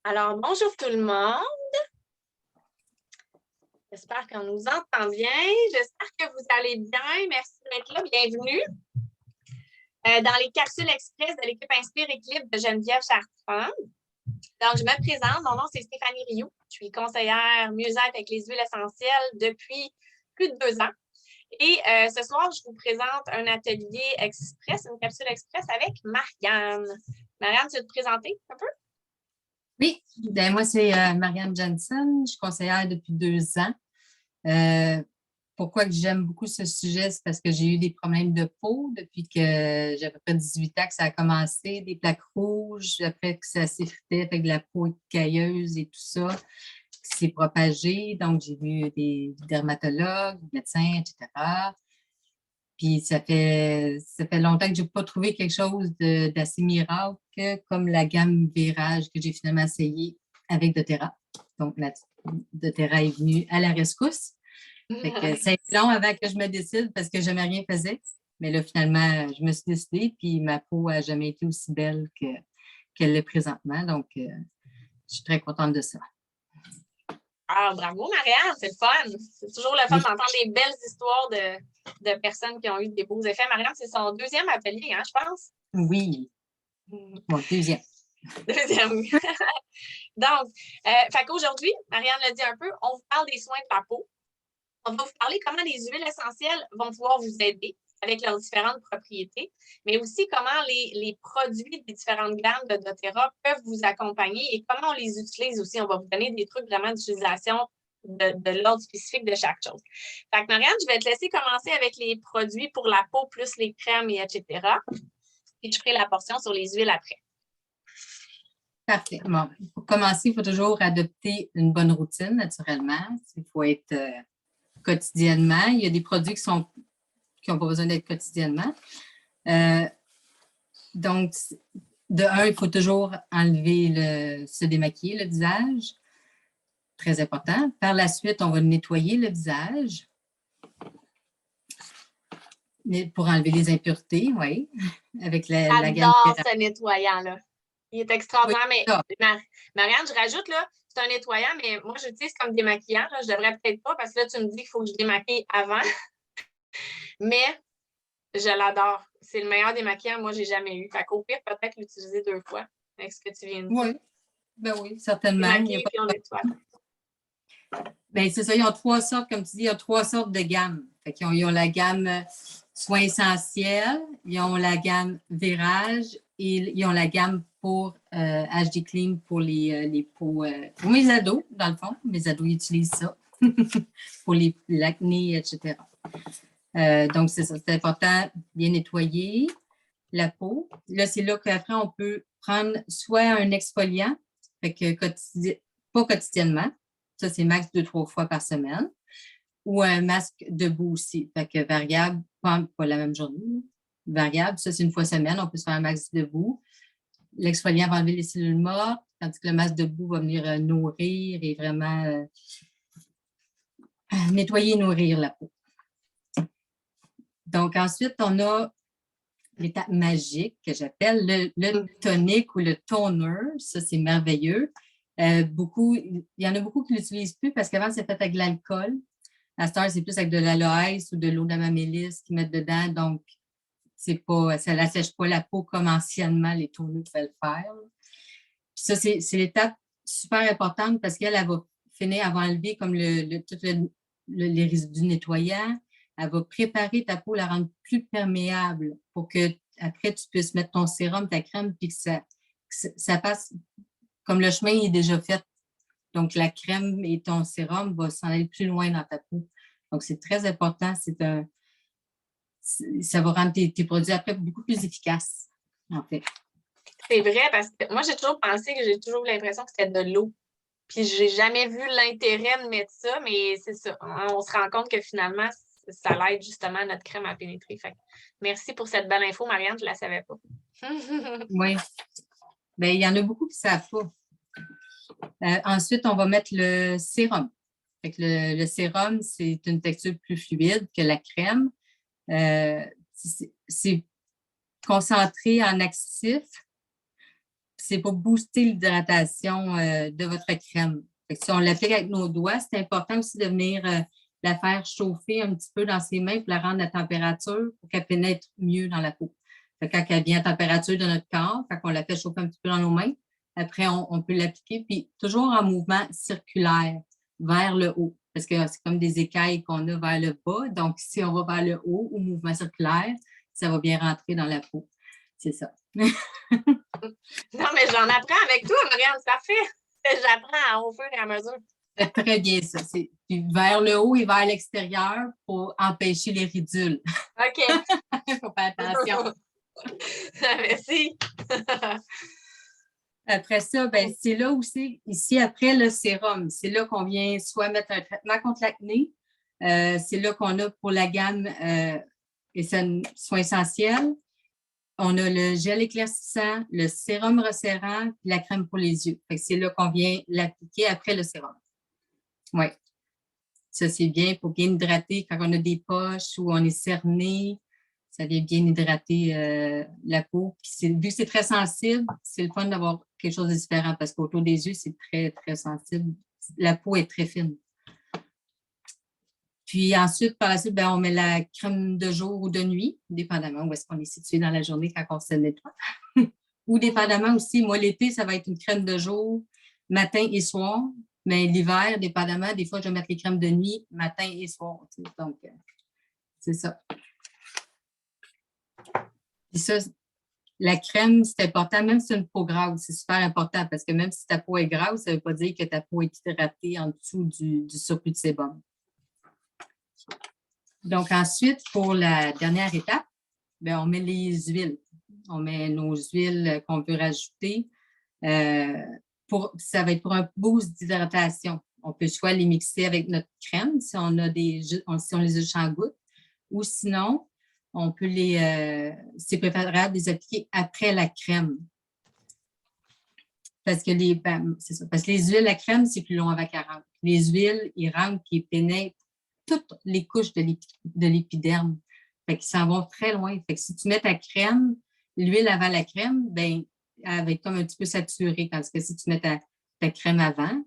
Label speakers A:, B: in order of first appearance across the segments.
A: Alors, bonjour tout le monde. J'espère qu'on nous entend bien. J'espère que vous allez bien. Merci d'être là. Bienvenue dans les capsules express de l'équipe Inspire Équilibre de Geneviève Chartrand. Donc, je me présente. Mon nom, c'est Stéphanie Rioux. Je suis conseillère mieux-être avec les huiles essentielles depuis plus de 2 ans. Et ce soir, je vous présente un atelier express, une capsule express avec Marianne. Marianne, tu veux te présenter un peu?
B: Oui, bien, moi, c'est Marianne Jensen. Je suis conseillère depuis 2 ans. Pourquoi que j'aime beaucoup ce sujet? C'est parce que j'ai eu des problèmes de peau depuis que j'ai à peu près 18 ans que ça a commencé, des plaques rouges, après que ça s'effritait avec de la peau écailleuse et tout ça, qui s'est propagé. Donc, j'ai vu des dermatologues, des médecins, etc. Puis ça fait longtemps que je n'ai pas trouvé quelque chose d'assez miracle comme la gamme Virage que j'ai finalement essayé avec doTERRA. Donc, doTERRA est venue à la rescousse. Fait que ça a été long avant que je me décide parce que jamais rien faisait. Mais là, finalement, je me suis décidée, puis ma peau n'a jamais été aussi belle qu'elle l'est présentement. Donc, je suis très contente de ça.
A: Ah, bravo, Marianne, c'est le fun. C'est toujours le fun d'entendre des belles histoires de personnes qui ont eu des beaux effets. Marianne, c'est son 2e atelier, hein, je pense?
B: Oui. Mon 2e.
A: 2e. Donc, fait qu'aujourd'hui, Marianne l'a dit un peu, on vous parle des soins de la peau. On va vous parler comment les huiles essentielles vont pouvoir vous aider avec leurs différentes propriétés, mais aussi comment les produits des différentes gammes de doTERRA peuvent vous accompagner et comment on les utilise aussi. On va vous donner des trucs vraiment d'utilisation de l'ordre spécifique de chaque chose. Fait que Marianne, je vais te laisser commencer avec les produits pour la peau, plus les crèmes et etc. Puis je ferai la portion sur les huiles après.
B: Parfait. Bon, pour commencer, il faut toujours adopter une bonne routine, naturellement. Il faut être quotidiennement. Il y a des produits qui n'ont pas besoin d'être quotidiennement. Donc, de un, il faut toujours enlever se démaquiller le visage. Très important. Par la suite, on va nettoyer le visage pour enlever les impuretés, oui, avec la gamme.
A: J'adore ce nettoyant-là. Il est extraordinaire,
B: Oui,
A: mais Marianne, je rajoute, là, c'est un nettoyant, mais moi, j'utilise comme démaquillant. Là, je devrais peut-être pas parce que là, tu me dis qu'il faut que je démaquille avant. Mais je l'adore. C'est le meilleur démaquillant, moi, j'ai jamais eu. Fait qu'au pire, peut-être l'utiliser 2 fois avec ce que tu viens de dire.
B: Oui, ben oui, certainement.
A: Démaquiller, puis on nettoie.
B: Bien, c'est ça, ils ont 3 sortes, comme tu dis, il y a 3 sortes de gammes. Fait ils ont la gamme soins essentiels, ils ont la gamme Virage et ils ont la gamme pour HD Clean pour les peaux, pour mes ados, dans le fond. Mes ados utilisent ça pour l'acné, etc. Donc, c'est ça, c'est important, bien nettoyer la peau. Là, c'est là qu'après, on peut prendre soit un exfoliant, fait que pas quotidiennement, ça, c'est max 2-3 fois par semaine. Ou un masque debout aussi. Fait que variable, pas la même journée. Variable, ça, c'est une fois semaine. On peut se faire un masque debout. L'exfoliant va enlever les cellules mortes, tandis que le masque debout va venir nourrir et vraiment nettoyer et nourrir la peau. Donc, ensuite, on a l'étape magique que j'appelle le tonique ou le toner. Ça, c'est merveilleux. Il y en a beaucoup qui ne l'utilisent plus parce qu'avant, c'était fait avec de l'alcool. À cette heure, c'est plus avec de l'aloès ou de l'eau d'amamélis qu'ils mettent dedans. Donc, ça n'assèche pas la peau comme anciennement les toneux pouvaient le faire. Puis ça, c'est l'étape super importante parce qu'elle va finir, elle va enlever comme les résidus nettoyants. Elle va préparer ta peau, la rendre plus perméable pour que après tu puisses mettre ton sérum, ta crème, puis que ça passe comme le chemin est déjà fait. Donc, la crème et ton sérum vont s'en aller plus loin dans ta peau. Donc, c'est très important. Ça va rendre tes produits après beaucoup plus efficaces, en fait.
A: C'est vrai parce que moi, j'ai toujours pensé que j'ai toujours eu l'impression que c'était de l'eau. Puis, j'ai jamais vu l'intérêt de mettre ça, mais c'est ça. On se rend compte que finalement, ça l'aide justement notre crème à pénétrer. Fait que merci pour cette belle info, Marianne. Je ne la savais pas.
B: Oui. Bien, il y en a beaucoup qui ne savent pas. Ensuite, on va mettre le sérum. Fait que le sérum, c'est une texture plus fluide que la crème. C'est concentré en actif. c'est pour booster l'hydratation de votre crème. Fait que si on l'applique avec nos doigts, c'est important aussi de venir la faire chauffer un petit peu dans ses mains pour la rendre à température pour qu'elle pénètre mieux dans la peau. Fait que quand elle vient à température de notre corps, quand on la fait chauffer un petit peu dans nos mains, après, on peut l'appliquer, puis toujours en mouvement circulaire vers le haut, parce que c'est comme des écailles qu'on a vers le bas. Donc, si on va vers le haut ou mouvement circulaire, ça va bien rentrer dans la peau. C'est ça.
A: Non, mais j'en apprends avec toi, Marianne, ça fait. J'apprends au fur et à mesure.
B: C'est très bien ça. C'est vers le haut et vers l'extérieur pour empêcher les ridules.
A: OK.
B: Il faut faire attention.
A: Merci.
B: Après ça, ben, c'est là aussi, ici, après le sérum, c'est là qu'on vient soit mettre un traitement contre l'acné. C'est là qu'on a pour la gamme soins essentiels. On a le gel éclaircissant, le sérum resserrant, puis la crème pour les yeux. C'est là qu'on vient l'appliquer après le sérum. Oui. Ça, c'est bien pour bien hydrater quand on a des poches ou on est cerné. Ça vient bien hydrater la peau. Puis vu que c'est très sensible, c'est le fun d'avoir quelque chose de différent parce qu'autour des yeux, c'est très, très sensible. La peau est très fine. Puis ensuite, par la suite, ben, on met la crème de jour ou de nuit, dépendamment où est-ce qu'on est situé dans la journée quand on se nettoie. Ou dépendamment aussi, moi, l'été, ça va être une crème de jour, matin et soir. Mais l'hiver, dépendamment, des fois, je vais mettre les crèmes de nuit, matin et soir. Donc, c'est ça. Puis ça, la crème, c'est important, même si c'est une peau grasse, c'est super important parce que même si ta peau est grasse, ça ne veut pas dire que ta peau est hydratée en dessous du surplus de sébum. Donc, ensuite, pour la dernière étape, bien, on met les huiles. On met nos huiles qu'on veut rajouter. Ça va être pour un boost d'hydratation. On peut soit les mixer avec notre crème si on a si on les a en gouttes, ou sinon, on peut c'est préférable de les appliquer après la crème. Parce que c'est ça. Parce que les huiles, la crème, c'est plus long avant qu'elle rentre. Les huiles, ils rentrent et pénètrent toutes les couches de l'épiderme. Fait qu'ils s'en vont très loin. Fait que si tu mets ta crème, l'huile avant la crème, ben, elle va être comme un petit peu saturée. Tandis que si tu mets ta crème avant,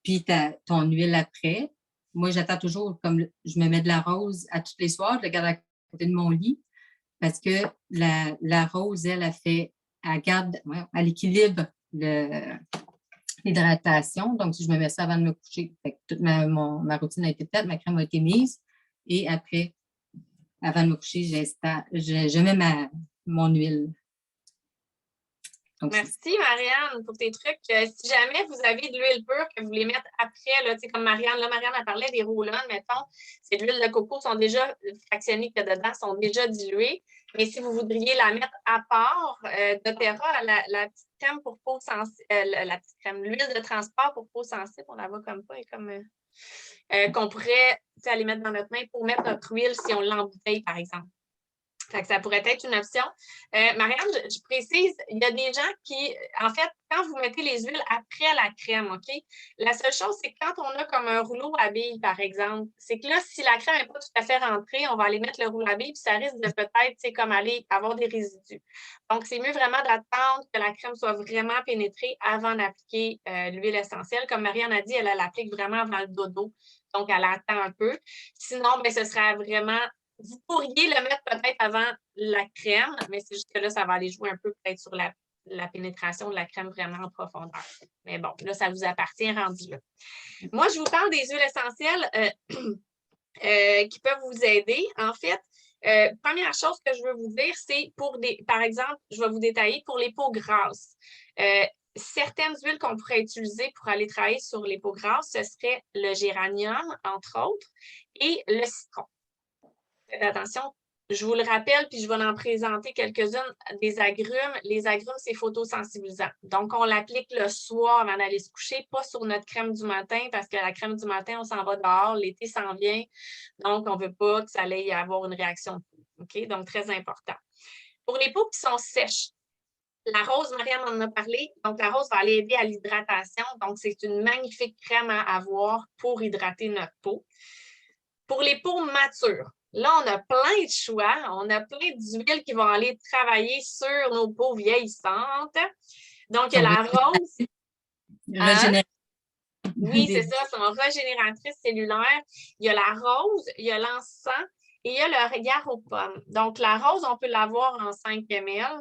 B: puis ton huile après, moi, j'attends toujours, comme je me mets de la rose à tous les soirs, je la garde à côté de mon lit, parce que la rose, elle équilibre l'hydratation. Donc, si je me mets ça avant de me coucher, fait que toute ma routine a été faite, ma crème a été mise, et après, avant de me coucher, je mets mon huile.
A: Donc, merci, Marianne, pour tes trucs. Si jamais vous avez de l'huile pure que vous voulez mettre après, là, comme Marianne a parlé des roll-on, mettons, c'est de l'huile de coco, sont déjà fractionnées que dedans, sont déjà diluées. Mais si vous voudriez la mettre à part, doTERRA, la petite crème pour peau sensible, l'huile de transport pour peau sensible, on la voit comme ça, et comme qu'on pourrait aller mettre dans notre main pour mettre notre huile si on l'embouteille, par exemple. Fait que ça pourrait être une option. Marianne, je précise, il y a des gens qui, en fait, quand vous mettez les huiles après la crème, OK? La seule chose, c'est que quand on a comme un rouleau à billes, par exemple, c'est que là, si la crème n'est pas tout à fait rentrée, on va aller mettre le rouleau à billes, puis ça risque de peut-être, c'est comme aller avoir des résidus. Donc, c'est mieux vraiment d'attendre que la crème soit vraiment pénétrée avant d'appliquer l'huile essentielle. Comme Marianne a dit, elle l'applique vraiment avant le dodo. Donc, elle attend un peu. Sinon, bien, ce serait vraiment... Vous pourriez le mettre peut-être avant la crème, mais c'est juste que là, ça va aller jouer un peu peut-être sur la pénétration de la crème vraiment en profondeur. Mais bon, là, ça vous appartient rendu là. Moi, je vous parle des huiles essentielles qui peuvent vous aider. En fait, première chose que je veux vous dire, c'est par exemple, je vais vous détailler pour les peaux grasses. Certaines huiles qu'on pourrait utiliser pour aller travailler sur les peaux grasses, ce serait le géranium, entre autres, et le citron. Faites attention, je vous le rappelle, puis je vais en présenter quelques-unes des agrumes. Les agrumes, c'est photosensibilisant. Donc, on l'applique le soir avant d'aller se coucher, pas sur notre crème du matin, parce que la crème du matin, on s'en va dehors, l'été s'en vient. Donc, on ne veut pas que ça aille y avoir une réaction de peau. OK? Donc, très important. Pour les peaux qui sont sèches, la rose, Marianne en a parlé. Donc, la rose va aller aider à l'hydratation. Donc, c'est une magnifique crème à avoir pour hydrater notre peau. Pour les peaux matures, là, on a plein de choix. On a plein d'huiles qui vont aller travailler sur nos peaux vieillissantes. Donc, il y a la rose.
B: Régénératrice.
A: Oui, c'est ça, c'est une régénératrice cellulaire. Il y a la rose, il y a l'encens et il y a le regard aux pommes. Donc, la rose, on peut l'avoir en 5 ml,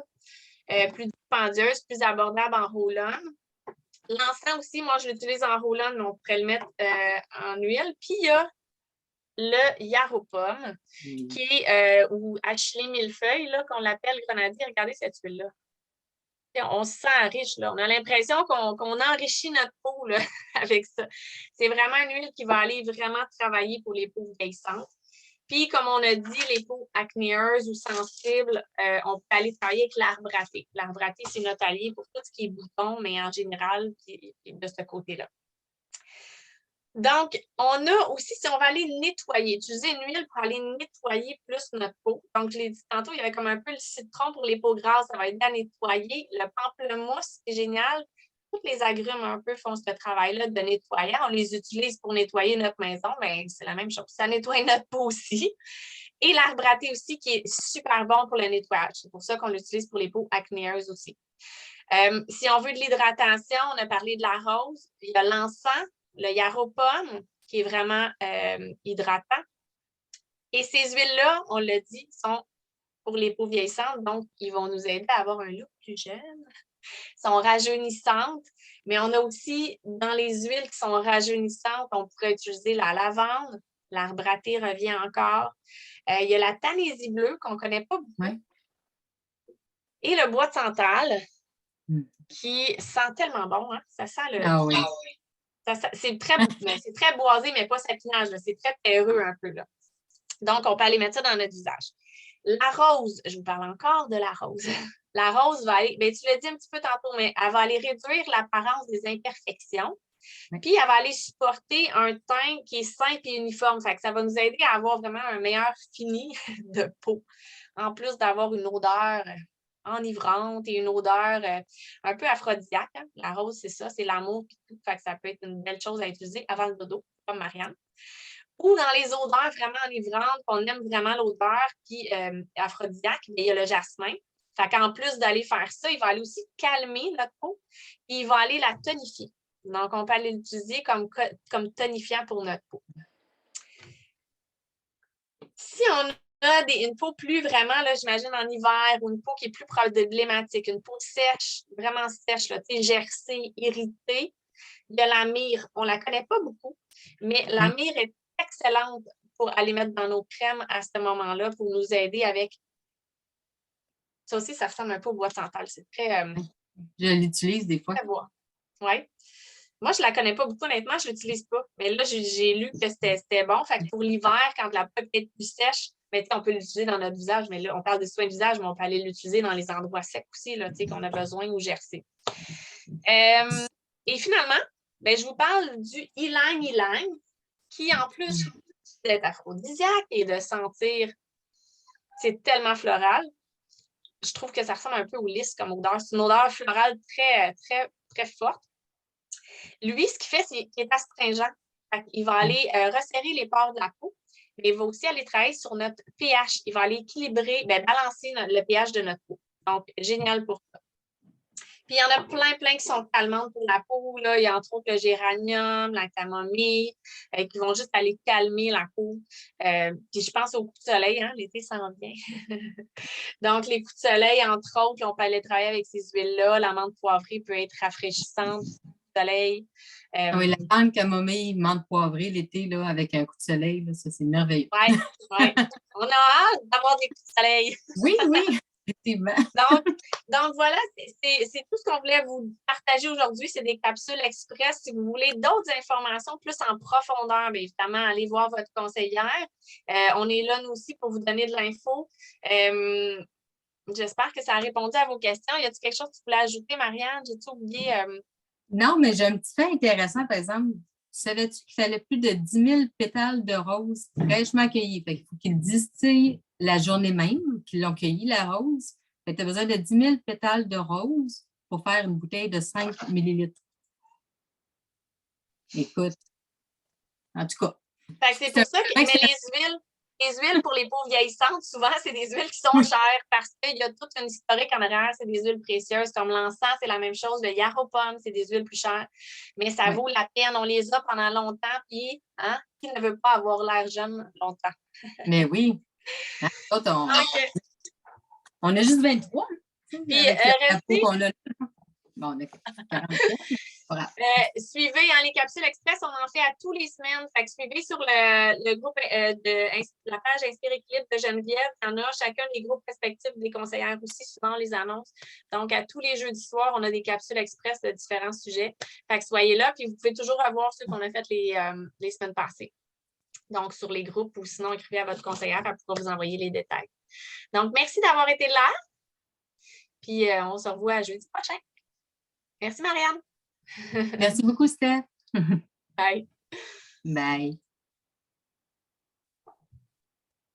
A: plus dispendieuse, plus abordable en roll-on. L'encens aussi, moi, je l'utilise en roll-on, mais on pourrait le mettre en huile. Puis, il y a le yard aux pommes, qui est, ou Ashley millefeuille, là, qu'on l'appelle grenadier. Regardez cette huile-là. On se sent riche, là. On a l'impression qu'on enrichit notre peau là, avec ça. C'est vraiment une huile qui va aller vraiment travailler pour les peaux vieillissantes. Puis, comme on a dit, les peaux acnéeuses ou sensibles, on peut aller travailler avec l'arbre à thé. L'arbre à thé, c'est notre allié pour tout ce qui est boutons, mais en général, de ce côté-là. Donc, on a aussi, si on va aller nettoyer, utiliser une huile pour aller nettoyer plus notre peau. Donc, je l'ai dit tantôt, il y avait comme un peu le citron pour les peaux grasses, ça va aider à nettoyer. Le pamplemousse, c'est génial. Toutes les agrumes un peu font ce travail-là de nettoyage. On les utilise pour nettoyer notre maison, mais c'est la même chose. Ça nettoie notre peau aussi. Et l'arbre à thé aussi, qui est super bon pour le nettoyage. C'est pour ça qu'on l'utilise pour les peaux acnéeuses aussi. Si on veut de l'hydratation, on a parlé de la rose. Il y a l'encens, le yarrow pomme, qui est vraiment hydratant. Et ces huiles-là, on l'a dit, sont pour les peaux vieillissantes, donc ils vont nous aider à avoir un look plus jeune. Ils sont rajeunissantes, mais on a aussi, dans les huiles qui sont rajeunissantes, on pourrait utiliser la lavande, l'arbre à thé revient encore. Il y a la tanésie bleue qu'on ne connaît pas beaucoup.
B: Ouais.
A: Et le bois de santal, qui sent tellement bon, hein? Ça sent le...
B: Ah oui.
A: C'est très boisé, mais pas sapinage. C'est très terreux un peu. Là. Donc, on peut aller mettre ça dans notre visage. La rose, je vous parle encore de la rose. La rose va aller, bien, tu l'as dit un petit peu tantôt, mais elle va aller réduire l'apparence des imperfections. Oui. Puis, elle va aller supporter un teint qui est simple et uniforme. Fait que ça va nous aider à avoir vraiment un meilleur fini de peau. En plus d'avoir une odeur enivrante et une odeur un peu aphrodisiaque. Hein? La rose, c'est ça, c'est l'amour et tout. Fait que ça peut être une belle chose à utiliser avant le dodo, comme Marianne. Ou dans les odeurs vraiment enivrantes, on aime vraiment l'odeur qui aphrodisiaque, mais il y a le jasmin. Fait qu'en plus d'aller faire ça, il va aller aussi calmer notre peau et il va aller la tonifier. Donc, on peut aller l'utiliser comme tonifiant pour notre peau. Si on a une peau plus vraiment, là, j'imagine en hiver, ou une peau qui est plus problématique, une peau sèche, vraiment sèche, là, gercée, irritée, il y a la myrrhe. On ne la connaît pas beaucoup, mais la myrrhe est excellente pour aller mettre dans nos crèmes à ce moment-là pour nous aider avec. Ça aussi, ça ressemble un peu au bois de santal. C'est très.
B: Je l'utilise des fois.
A: Très bois. Oui. Moi, je ne la connais pas beaucoup, honnêtement, je ne l'utilise pas. Mais là, j'ai lu que c'était bon. Fait que pour l'hiver, quand la peau est plus sèche, mais on peut l'utiliser dans notre visage. Mais là, on parle de soins de visage, mais on peut aller l'utiliser dans les endroits secs aussi, là, qu'on a besoin ou gercés. Et finalement, ben, je vous parle du ylang ylang, qui en plus d'être aphrodisiaque et de sentir, c'est tellement floral. Je trouve que ça ressemble un peu au lys comme odeur. C'est une odeur florale très, très, très forte. Lui, ce qu'il fait, c'est qu'il est astringent. Il va aller resserrer les pores de la peau, mais il va aussi aller travailler sur notre pH. Il va aller équilibrer, balancer le pH de notre peau. Donc, génial pour ça. Puis, il y en a plein qui sont calmantes pour la peau. Là. Il y a entre autres le géranium, la camomille, qui vont juste aller calmer la peau. Puis, je pense aux coups de soleil. Hein? L'été s'en vient. Donc, les coups de soleil, entre autres, on peut aller travailler avec ces huiles-là. La menthe poivrée peut être rafraîchissante. Soleil.
B: Oui, la menthe camomille, menthe poivrée l'été, là, avec un coup de soleil, là, ça, c'est merveilleux.
A: Oui. On a hâte d'avoir des coups de soleil.
B: Oui, effectivement.
A: Donc voilà, c'est tout ce qu'on voulait vous partager aujourd'hui. C'est des capsules express. Si vous voulez d'autres informations plus en profondeur, bien évidemment, allez voir votre conseillère. On est là, nous aussi, pour vous donner de l'info. J'espère que ça a répondu à vos questions. Y a-t-il quelque chose que tu voulais ajouter, Marianne? J'ai-tu oublié?
B: Non, mais j'ai un petit fait intéressant, par exemple. Savais-tu qu'il fallait plus de 10 000 pétales de rose fraîchement cueillis? Fait qu'il faut qu'ils distillent la journée même qu'ils l'ont cueilli, la rose. Fait que tu as besoin de 10 000 pétales de rose pour faire une bouteille de 5 millilitres. Écoute, en tout cas.
A: Fait que c'est pour ça que mais Les huiles pour les peaux vieillissantes, souvent, c'est des huiles qui sont chères parce qu'il y a toute une historique en arrière. C'est des huiles précieuses. Comme l'encens, c'est la même chose. Le yaropom, c'est des huiles plus chères. Mais ça vaut la peine. On les a pendant longtemps. Puis, qui ne veut pas avoir l'air jeune longtemps?
B: Mais oui. Hein,
A: Donc,
B: on a juste 23.
A: Puis,
B: Avec la peau qu'on a. Bon, on a 43. Voilà.
A: Suivez les capsules express, on en fait à tous les semaines. Fait que suivez sur le groupe la page Inspire Équilibre de Geneviève. Il y en a chacun des groupes respectifs des conseillères aussi, souvent les annonces. Donc, à tous les jeudis soirs, on a des capsules express de différents sujets. Fait que soyez là, puis vous pouvez toujours avoir ceux qu'on a fait les semaines passées. Donc, sur les groupes ou sinon, écrivez à votre conseillère, elle pourra vous envoyer les détails. Donc, merci d'avoir été là. Puis, on se revoit à jeudi prochain. Merci, Marianne.
B: Merci beaucoup, Steph.
A: Bye.
B: Bye.